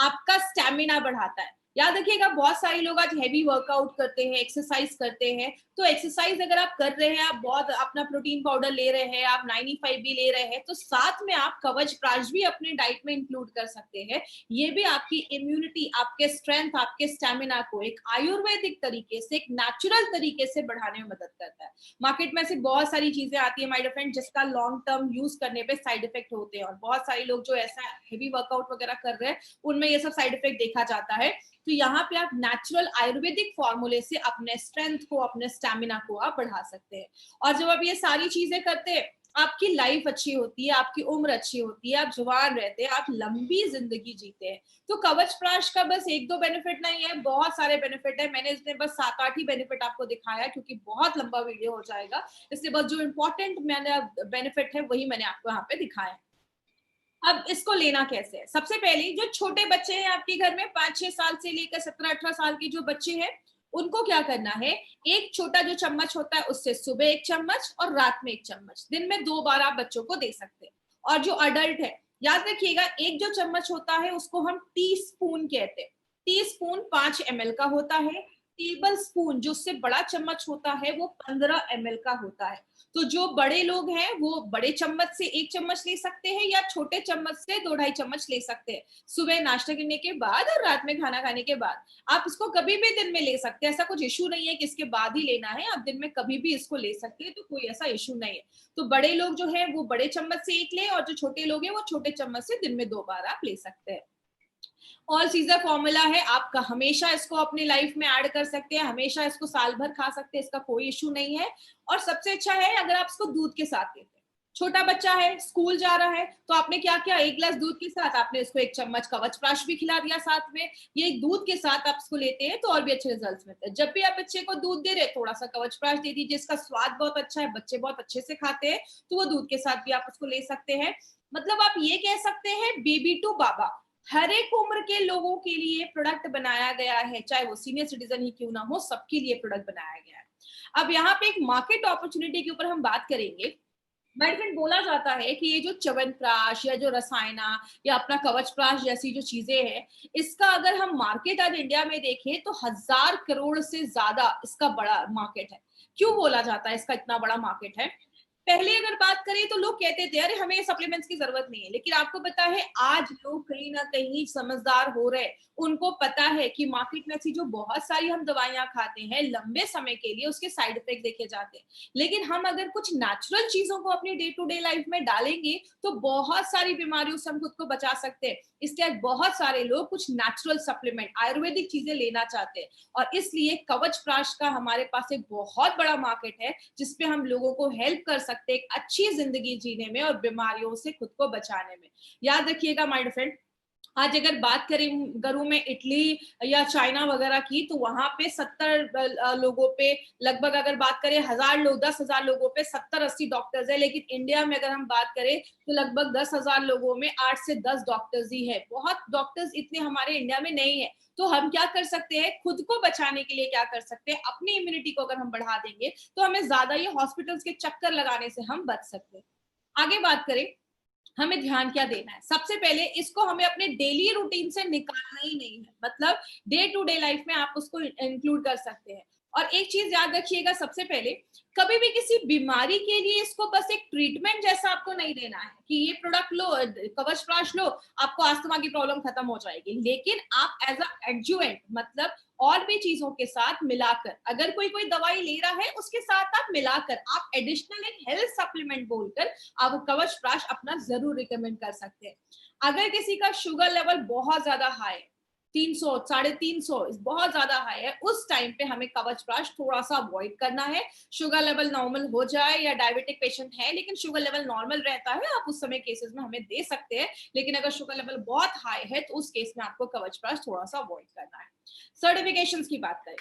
आपका स्टेमिना बढ़ाता है। याद रखिएगा, बहुत सारे लोग आज हैवी वर्कआउट करते हैं, एक्सरसाइज करते हैं, तो एक्सरसाइज अगर आप कर रहे हैं, आप बहुत अपना प्रोटीन पाउडर ले रहे हैं, आप 95 भी ले रहे हैं, तो साथ में आप कवच प्राश भी अपने डाइट में इंक्लूड कर सकते हैं। ये भी आपकी इम्यूनिटी, आपके स्ट्रेंथ, आपके स्टेमिना को एक आयुर्वेदिक तरीके से, एक नेचुरल तरीके से बढ़ाने में मदद करता है। मार्केट में से बहुत सारी चीजें आती है माय डियर फ्रेंड, जिसका लॉन्ग टर्म यूज करने पे साइड इफेक्ट होते हैं, और बहुत सारे लोग जो ऐसा हेवी वर्कआउट वगैरह कर रहे हैं, उनमें ये सब साइड इफेक्ट देखा जाता है। तो यहाँ पे आप नेचुरल आयुर्वेदिक फॉर्मूले से अपने स्ट्रेंथ को, अपने स्टेमिना को आप बढ़ा सकते हैं। और जब आप ये सारी चीजें करते हैं, आपकी लाइफ अच्छी होती है, आपकी उम्र अच्छी होती है, आप जवान रहते हैं, आप लंबी जिंदगी जीते हैं। तो कवच प्राश का बस 1-2 बेनिफिट नहीं है, बहुत सारे बेनिफिट है। मैंने इसमें बस 7-8 ही बेनिफिट आपको दिखाया, क्योंकि बहुत लंबा वीडियो हो जाएगा, इसलिए बस जो इंपॉर्टेंट मैंने बेनिफिट है वही मैंने आपको यहाँ पे दिखाया है। अब इसको लेना कैसे है, सबसे पहले जो छोटे बच्चे हैं आपके घर में, 5-6 साल से लेकर 17-18 साल के जो बच्चे हैं, उनको क्या करना है, एक छोटा जो चम्मच होता है उससे सुबह 1 चम्मच और रात में 1 चम्मच, दिन में 2 बार आप बच्चों को दे सकते हैं। और जो अडल्ट है, याद रखिएगा, एक जो चम्मच होता है उसको हम टी स्पून कहते हैं। टी स्पून 5 ml का होता है, टेबल स्पून, जो उससे बड़ा चम्मच होता है, वो 15 ml का होता है। तो जो बड़े लोग हैं वो बड़े चम्मच से 1 चम्मच ले सकते हैं या छोटे चम्मच से 2-2.5 चम्मच ले सकते हैं। सुबह नाश्ता करने के बाद और रात में खाना खाने के बाद। आप इसको कभी भी दिन में ले सकते हैं, ऐसा कुछ इश्यू नहीं है कि इसके बाद ही लेना है, आप दिन में कभी भी इसको ले सकते हैं, तो कोई ऐसा इश्यू नहीं है। तो बड़े लोग जो है वो बड़े चम्मच से 1 लें और जो छोटे लोग हैं वो छोटे चम्मच से दिन में 2 बार आप ले सकते हैं। ऑल सीजर फॉर्मूला है, आप हमेशा इसको अपनी लाइफ में ऐड कर सकते हैं, हमेशा इसको साल भर खा सकते हैं, इसका कोई इश्यू नहीं है। और सबसे अच्छा है अगर आप इसको दूध के साथ लेते हैं। छोटा बच्चा है, स्कूल जा रहा है, तो आपने क्या किया, 1 गिलास दूध के साथ आपने इसको 1 चम्मच कवचप्राश भी खिला दिया साथ में। ये दूध के साथ आप इसको लेते हैं तो और भी अच्छे रिजल्ट्स मिलते हैं। जब भी आप बच्चे को दूध दे रहे हैं, थोड़ा सा कवचप्राश दे दीजिए, इसका स्वाद बहुत अच्छा है, बच्चे बहुत अच्छे से खाते हैं, तो वो दूध के साथ भी आप उसको ले सकते हैं। मतलब आप ये कह सकते हैं बेबी टू बाबा, हर एक उम्र के लोगों के लिए प्रोडक्ट बनाया गया है, चाहे वो सीनियर सिटीजन ही क्यों ना हो, सबके लिए प्रोडक्ट बनाया गया है। अब यहाँ पे एक मार्केट अपॉर्चुनिटी के ऊपर हम बात करेंगे। माय फ्रेंड, बोला जाता है कि ये जो च्यवनप्राश या जो रसायना या अपना कवचप्राश जैसी जो चीजें हैं, इसका अगर हम मार्केट आज इंडिया में देखें तो 1000 करोड़ से ज्यादा इसका बड़ा मार्केट है। क्यों बोला जाता है इसका इतना बड़ा मार्केट है? पहले अगर बात करें तो लोग कहते थे अरे हमें सप्लीमेंट्स की जरूरत नहीं है, लेकिन आपको पता है आज लोग कहीं ना कहीं समझदार हो रहे हैं। उनको पता है कि मार्केट में ऐसी जो बहुत सारी हम दवाइयां खाते हैं लंबे समय के लिए, उसके साइड इफेक्ट देखे जाते हैं। लेकिन हम अगर कुछ नेचुरल चीजों को अपनी डे टू डे लाइफ में डालेंगे तो बहुत सारी बीमारियों से हम खुद को बचा सकते हैं। इसलिए आज बहुत सारे लोग कुछ नेचुरल सप्लीमेंट, आयुर्वेदिक चीजें लेना चाहते हैं, और इसलिए कवचप्राश का हमारे पास एक बहुत बड़ा मार्केट है जिसपे हम लोगों को हेल्प कर सकते हैं एक अच्छी जिंदगी जीने में और बीमारियों से खुद को बचाने में। याद रखिएगा माय फ्रेंड, आज अगर बात करूं मैं इटली या चाइना वगैरह की, तो वहां पे 70 लोगों पे लगभग, अगर बात करें 1000 लोग, 10,000 लोगों पे 70-80 डॉक्टर्स है। लेकिन इंडिया में अगर हम बात करें तो लगभग 10,000 लोगों में 8 से 10 डॉक्टर्स ही है। बहुत डॉक्टर्स इतने हमारे इंडिया में नहीं है। तो हम क्या कर सकते हैं, खुद को बचाने के लिए क्या कर सकते हैं, अपनी इम्यूनिटी को अगर हम बढ़ा देंगे तो हमें ज्यादा ये हॉस्पिटल्स के चक्कर लगाने से हम बच सकते हैं। आगे बात करें, हमें ध्यान क्या देना है? सबसे पहले इसको हमें अपने डेली रूटीन से निकालना ही नहीं है, मतलब डे टू डे लाइफ में आप उसको इंक्लूड कर सकते हैं। और एक चीज याद रखिएगा, सबसे पहले कभी भी किसी बीमारी के लिए इसको बस एक ट्रीटमेंट जैसा आपको नहीं देना है कि ये प्रोडक्ट लो, कवचप्राश लो, आपको अस्थमा की प्रॉब्लम खत्म हो जाएगी। लेकिन आप एज अ एडजुवेंट, मतलब और भी चीजों के साथ मिलाकर, अगर कोई कोई दवाई ले रहा है उसके साथ आप मिलाकर, आप एडिशनल एक हेल्थ सप्लीमेंट बोलकर आप कवचप्राश अपना जरूर रिकमेंड कर सकते हैं। अगर किसी का शुगर लेवल बहुत ज्यादा हाई है, 300, 350 बहुत ज्यादा हाई है, उस टाइम पे हमें कवचप्राश थोड़ा सा अवॉइड करना है। शुगर लेवल नॉर्मल हो जाए, या डायबिटिक पेशेंट है लेकिन शुगर लेवल नॉर्मल रहता है, आप उस समय केसेस में हमें दे सकते हैं। लेकिन अगर शुगर लेवल बहुत हाई है तो उस केस में आपको कवचप्राश थोड़ा सा अवॉइड करना है। सर्टिफिकेशंस की बात करें,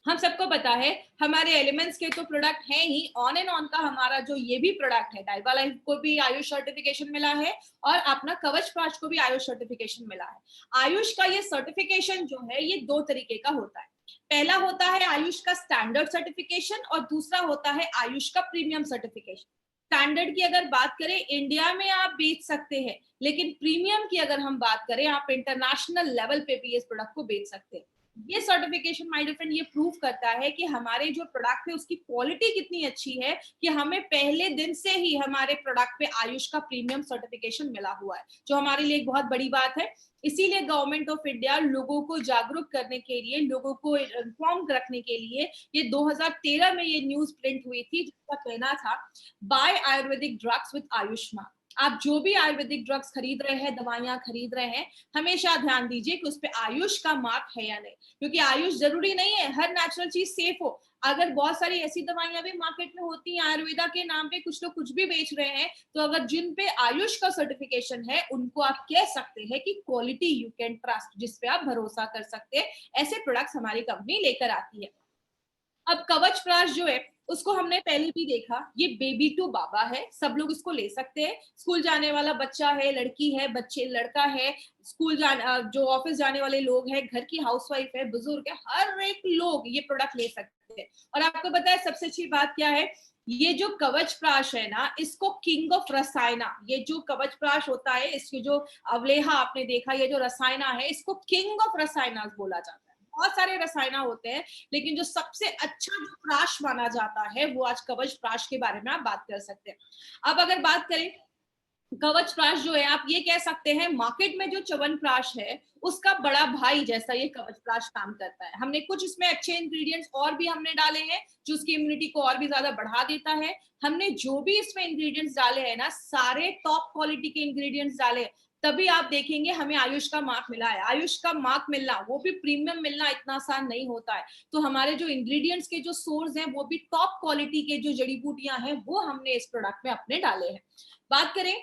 हम सबको पता है हमारे एलिमेंट्स के तो प्रोडक्ट है ही, ऑन एंड ऑन का हमारा जो ये भी प्रोडक्ट है, डाइवा लाइफ को भी आयुष सर्टिफिकेशन मिला है और अपना कवचप्राश को भी आयुष सर्टिफिकेशन मिला है। आयुष का ये सर्टिफिकेशन जो है ये 2 तरीके का होता है। पहला होता है आयुष का स्टैंडर्ड सर्टिफिकेशन और दूसरा होता है आयुष का प्रीमियम सर्टिफिकेशन। स्टैंडर्ड की अगर बात करें, इंडिया में आप बेच सकते हैं, लेकिन प्रीमियम की अगर हम बात करें, आप इंटरनेशनल लेवल पे भी इस प्रोडक्ट को बेच सकते हैं। ये सर्टिफिकेशन माय डियर फ्रेंड ये प्रूव करता है कि हमारे जो प्रोडक्ट है उसकी क्वालिटी कितनी अच्छी है, कि हमें पहले दिन से ही हमारे प्रोडक्ट पे आयुष का प्रीमियम सर्टिफिकेशन मिला हुआ है, जो हमारे लिए एक बहुत बड़ी बात है। इसीलिए गवर्नमेंट ऑफ इंडिया लोगों को जागरूक करने के लिए, लोगों को इन्फॉर्म रखने के लिए, ये 2013 में ये न्यूज प्रिंट हुई थी जिसका कहना था by ayurvedic drugs with Ayushman. आप जो भी आयुर्वेदिक ड्रग्स खरीद रहे हैं, दवाइयां खरीद रहे हैं, हमेशा ध्यान दीजिए कि उस पे आयुष का मार्क है या नहीं, क्योंकि आयुष जरूरी नहीं है हर नेचुरल चीज सेफ हो। अगर बहुत सारी ऐसी दवाइयां भी मार्केट में होती हैं आयुर्वेदा के नाम पे, कुछ लोग कुछ भी बेच रहे हैं, तो अगर जिन पे आयुष का सर्टिफिकेशन है उनको आप कह सकते हैं कि क्वालिटी यू कैन ट्रस्ट, जिसपे आप भरोसा कर सकते हैं। ऐसे प्रोडक्ट्स हमारी कंपनी लेकर आती है। अब कवचप्राश जो है उसको हमने पहले भी देखा, ये बेबी टू बाबा है, सब लोग इसको ले सकते हैं। स्कूल जाने वाला बच्चा है, लड़की है, बच्चे लड़का है, स्कूल जो ऑफिस जाने वाले लोग हैं, घर की हाउसवाइफ है, बुजुर्ग है, हर एक लोग ये प्रोडक्ट ले सकते हैं। और आपको पता है सबसे अच्छी बात क्या है, ये जो कवचप्राश है ना, इसको किंग ऑफ रसायना, ये जो कवचप्राश होता है, इसके जो अवलेहा आपने देखा, ये जो रसायना है, इसको किंग ऑफ रसायना बोला जाता है। बहुत सारे रसायन होते हैं, लेकिन जो सबसे अच्छा जो प्राश माना जाता है वो आज कवच प्राश के बारे में आप बात कर सकते हैं। अब अगर बात करें कवच प्राश जो है, आप ये कह सकते हैं मार्केट में जो च्यवनप्राश है उसका बड़ा भाई जैसा ये कवच प्राश काम करता है। हमने कुछ इसमें अच्छे इंग्रेडिएंट्स और भी हमने डाले हैं जो उसकी इम्यूनिटी को और भी ज्यादा बढ़ा देता है। हमने जो भी इसमें इंग्रेडिएंट्स डाले हैं ना, सारे टॉप क्वालिटी के इंग्रेडिएंट्स डाले, तभी आप देखेंगे हमें आयुष का मार्क मिला है। आयुष का मार्क मिलना, वो भी प्रीमियम मिलना, इतना आसान नहीं होता है। तो हमारे जो इंग्रेडिएंट्स के जो सोर्स हैं वो भी टॉप क्वालिटी के जो जड़ी बूटियां हैं वो हमने इस प्रोडक्ट में अपने डाले हैं। बात करें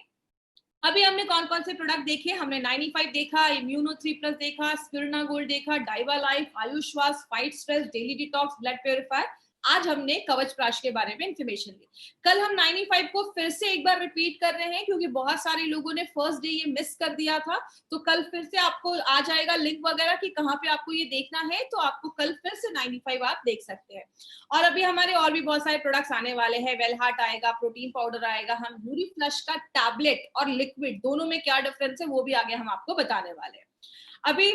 अभी हमने कौन कौन से प्रोडक्ट देखे, हमने 95 देखा, इम्यूनो 3+ देखा, स्पिरुलिना गोल्ड देखा, diva life, Ayushwas, fight stress, daily detox, blood purifier. आज हमने कवच प्राश के बारे में इंफॉर्मेशन दी। कल हम 95 को फिर से एक बार रिपीट कर रहे हैं क्योंकि बहुत सारे लोगों ने फर्स्ट डे ये मिस कर दिया था। तो कल फिर से आपको आ जाएगा लिंक वगैरह कि कहाँ पे आपको ये देखना है, तो आपको कल फिर से 95 आप देख सकते हैं। और अभी हमारे और भी बहुत सारे प्रोडक्ट्स आने वाले हैं। वेलहार्ट आएगा, प्रोटीन पाउडर आएगा, हम यूरी फ्लश का टैबलेट और लिक्विड दोनों में क्या डिफरेंस है वो भी आगे हम आपको बताने वाले हैं। अभी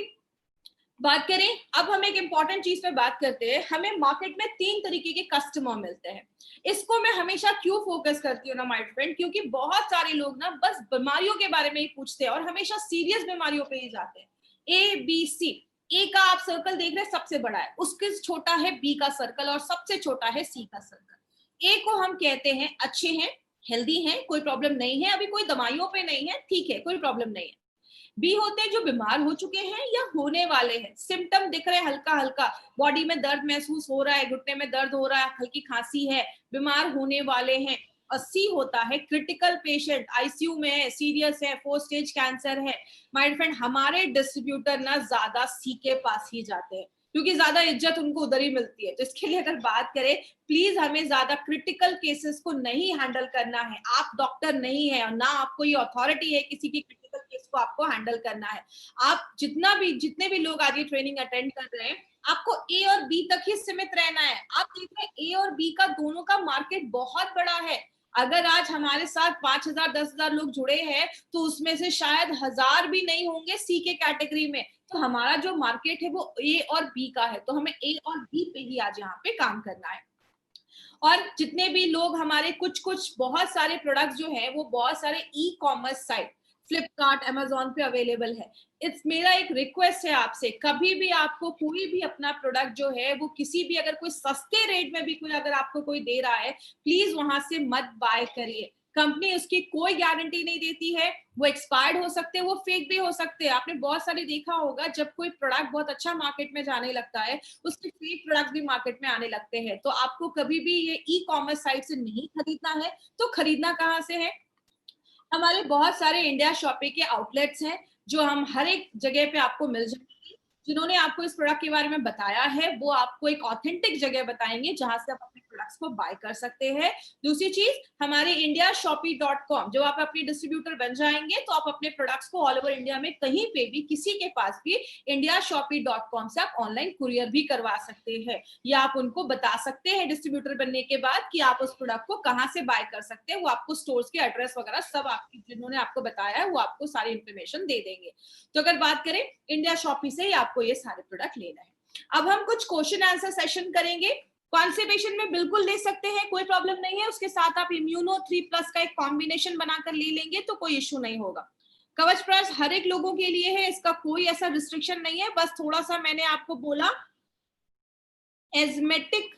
बात करें, अब हम एक इंपॉर्टेंट चीज पे बात करते हैं। हमें मार्केट में 3 तरीके के कस्टमर मिलते हैं। इसको मैं हमेशा क्यों फोकस करती हूँ ना माय फ्रेंड, क्योंकि बहुत सारे लोग ना बस बीमारियों के बारे में ही पूछते हैं और हमेशा सीरियस बीमारियों पे ही जाते हैं। ABC, ए का आप सर्कल देख रहे हैं सबसे बड़ा है, उसके छोटा है बी का सर्कल और सबसे छोटा है सी का सर्कल। ए को हम कहते हैं अच्छे हैं, हेल्दी हैं, कोई प्रॉब्लम नहीं है, अभी कोई दवाइयों पे नहीं है, ठीक है, कोई प्रॉब्लम नहीं है। बी होते हैं जो बीमार हो चुके हैं या होने वाले हैं, सिम्टम दिख रहे हैं, हल्का हल्का बॉडी में दर्द महसूस हो रहा है, घुटने में दर्द हो रहा है, हल्की खांसी है, बीमार होने वाले हैं। और सी होता है क्रिटिकल पेशेंट, आईसीयू में है, सीरियस है, 4 स्टेज कैंसर है। माय फ्रेंड, हमारे डिस्ट्रीब्यूटर ना ज्यादा सी के पास ही जाते हैं क्योंकि ज्यादा इज्जत उनको उधर ही मिलती है। तो इसके लिए अगर बात करें, प्लीज हमें ज्यादा क्रिटिकल केसेस को नहीं हैंडल करना है। आप डॉक्टर नहीं है और ना आपको ये अथॉरिटी है किसी की क्रिटिकल केस को आपको हैंडल करना है। आप जितने भी लोग आज ये ट्रेनिंग अटेंड कर रहे हैं, आपको ए और बी तक ही सीमित रहना है। आप देख रहे हैं ए और बी का दोनों का मार्केट बहुत बड़ा है। अगर आज हमारे साथ 5,000 10,000 लोग जुड़े हैं तो उसमें से शायद 1,000 भी नहीं होंगे सी के कैटेगरी में। तो हमारा जो मार्केट है वो ए और बी का है, तो हमें ए और बी पे ही आज यहाँ पे काम करना है। और जितने भी लोग हमारे कुछ बहुत सारे प्रोडक्ट्स जो है वो बहुत सारे e commerce site Flipkart Amazon पे अवेलेबल है। इट्स मेरा एक रिक्वेस्ट है आपसे, कभी भी आपको कोई भी अपना प्रोडक्ट जो है वो किसी भी अगर कोई सस्ते रेट में भी कोई अगर आपको कोई दे रहा है, प्लीज वहां से मत बाय करिए। कंपनी उसकी कोई गारंटी नहीं देती है, वो एक्सपायर्ड हो सकते हैं, वो फेक भी हो सकते हैं। आपने बहुत सारे देखा होगा जब कोई प्रोडक्ट बहुत अच्छा मार्केट में जाने लगता है, उसके फेक प्रोडक्ट भी मार्केट में आने लगते हैं। तो आपको कभी भी ये ई कॉमर्स साइट से नहीं खरीदना है। तो खरीदना कहाँ से है? हमारे बहुत सारे इंडिया शॉपिंग के आउटलेट्स हैं जो हम हर एक जगह पे आपको मिल जाएंगे। जिन्होंने आपको इस प्रोडक्ट के बारे में बताया है वो आपको एक ऑथेंटिक जगह बताएंगे जहां से आप अपने प्रोडक्ट्स को बाय कर सकते हैं। दूसरी चीज, हमारे indiashopee.com, जब आप अपनी डिस्ट्रीब्यूटर बन जाएंगे तो आप अपने प्रोडक्ट्स को ऑल ओवर इंडिया में कहीं पे भी किसी के पास भी indiashopee.com से आप ऑनलाइन कुरियर भी करवा सकते हैं, या आप उनको बता सकते हैं डिस्ट्रीब्यूटर बनने के बाद कि आप उस प्रोडक्ट को कहाँ से बाय कर सकते हैं। वो आपको स्टोर्स के एड्रेस वगैरह सब आपकी जिन्होंने आपको बताया है वो आपको सारी इंफॉर्मेशन दे देंगे। तो अगर बात करें, इंडिया शॉपी से ही आपको ये सारे प्रोडक्ट लेना है। अब हम कुछ क्वेश्चन आंसर सेशन करेंगे। कॉन्स्टिपेशन में बिल्कुल ले सकते हैं, कोई प्रॉब्लम नहीं है। उसके साथ आप इम्यूनो 3+ का एक कॉम्बिनेशन बनाकर ले लेंगे तो कोई इश्यू नहीं होगा। कवच प्राश हर एक लोगों के लिए है, इसका कोई ऐसा रिस्ट्रिक्शन नहीं है। बस थोड़ा सा मैंने आपको बोला एजमेटिक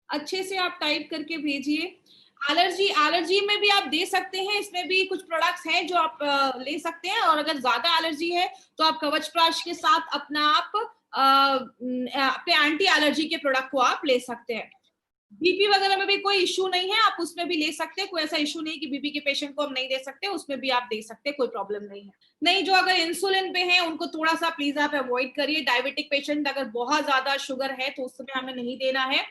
अच्छे से आप टाइप करके भेजिए। एलर्जी में भी आप दे सकते हैं, इसमें भी कुछ प्रोडक्ट्स हैं जो आप ले सकते हैं। और अगर ज्यादा एलर्जी है तो आप कवच प्राश के साथ अपना आप अपने एंटी एलर्जी के प्रोडक्ट को आप ले सकते हैं। बीपी वगैरह में भी कोई इश्यू नहीं है, आप उसमें भी ले सकते हैं। कोई ऐसा इश्यू नहीं कि बीपी के पेशेंट को हम नहीं दे सकते, उसमें भी आप दे सकते हैं, कोई प्रॉब्लम नहीं है। नहीं, जो अगर इंसुलिन पे हैं उनको थोड़ा सा प्लीज आप अवॉइड करिए। डायबिटिक पेशेंट अगर बहुत ज्यादा शुगर है तो उस समय हमें नहीं देना है।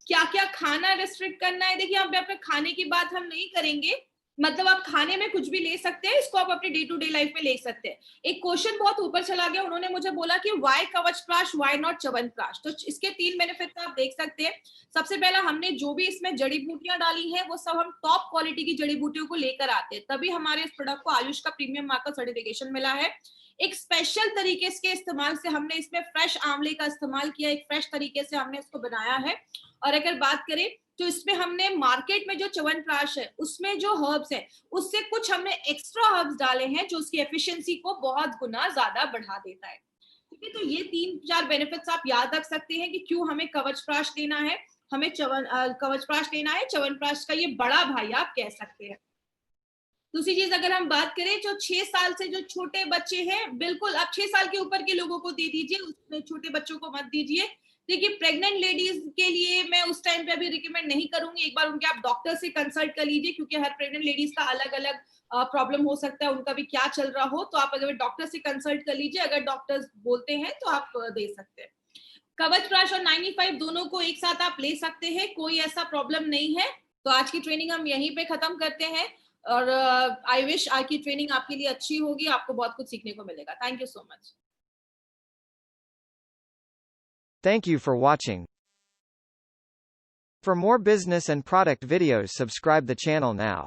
क्या क्या खाना रिस्ट्रिक्ट करना है, देखिए यहाँ पे अपने खाने की बात हम नहीं करेंगे, मतलब आप खाने में कुछ भी ले सकते हैं, इसको आप अपनी डे टू डे लाइफ में ले सकते हैं। एक क्वेश्चन बहुत ऊपर चला गया, उन्होंने मुझे बोला कि व्हाई कवच प्राश, व्हाई नॉट च्यवनप्राश। तो इसके 3 बेनिफिट आप देख सकते हैं। सबसे पहला, हमने जो भी इसमें जड़ी बूटियां डाली हैं वो सब हम टॉप क्वालिटी की जड़ी बूटियों को लेकर आते हैं, तभी हमारे इस प्रोडक्ट को आयुष का प्रीमियम मार्क का सर्टिफिकेशन मिला है। एक स्पेशल तरीके के इस्तेमाल से हमने इसमें फ्रेश आंवले का इस्तेमाल किया, एक फ्रेश तरीके से हमने इसको बनाया है। और अगर बात करें तो इसमें हमने मार्केट में जो च्यवनप्राश है उसमें जो हर्ब्स है उससे कुछ हमने एक्स्ट्रा हर्ब्स डाले हैं जो उसकी एफिशिएंसी को बहुत गुना ज्यादा बढ़ा देता है। ठीक है, तो ये 3-4 बेनिफिट्स आप याद रख सकते हैं कि क्यों हमें कवचप्राश लेना है। हमें कवचप्राश लेना है, च्यवनप्राश का ये बड़ा भाई आप कह सकते हैं। दूसरी चीज अगर हम बात करें, जो 6 साल से जो छोटे बच्चे हैं, बिल्कुल आप 6 साल के ऊपर के लोगों को दे दीजिए, उसमें छोटे बच्चों को मत दीजिए। देखिए, प्रेग्नेंट लेडीज के लिए मैं उस टाइम पे अभी रिकमेंड नहीं करूंगी। एक बार उनके आप डॉक्टर से कंसल्ट कर लीजिए, क्योंकि हर प्रेग्नेंट लेडीज का अलग अलग प्रॉब्लम हो सकता है, उनका भी क्या चल रहा हो। तो आप अगर डॉक्टर से कंसल्ट कर लीजिए, अगर डॉक्टर्स बोलते हैं तो आप दे सकते हैं। कवचप्राश और 95 दोनों को एक साथ आप ले सकते हैं, कोई ऐसा प्रॉब्लम नहीं है। तो आज की ट्रेनिंग हम यहीं पे खत्म करते हैं, और आई विश आज की ट्रेनिंग आपके लिए अच्छी होगी, आपको बहुत कुछ सीखने को मिलेगा। Thank you so much. Thank you for watching. For more business and product videos, subscribe the channel now.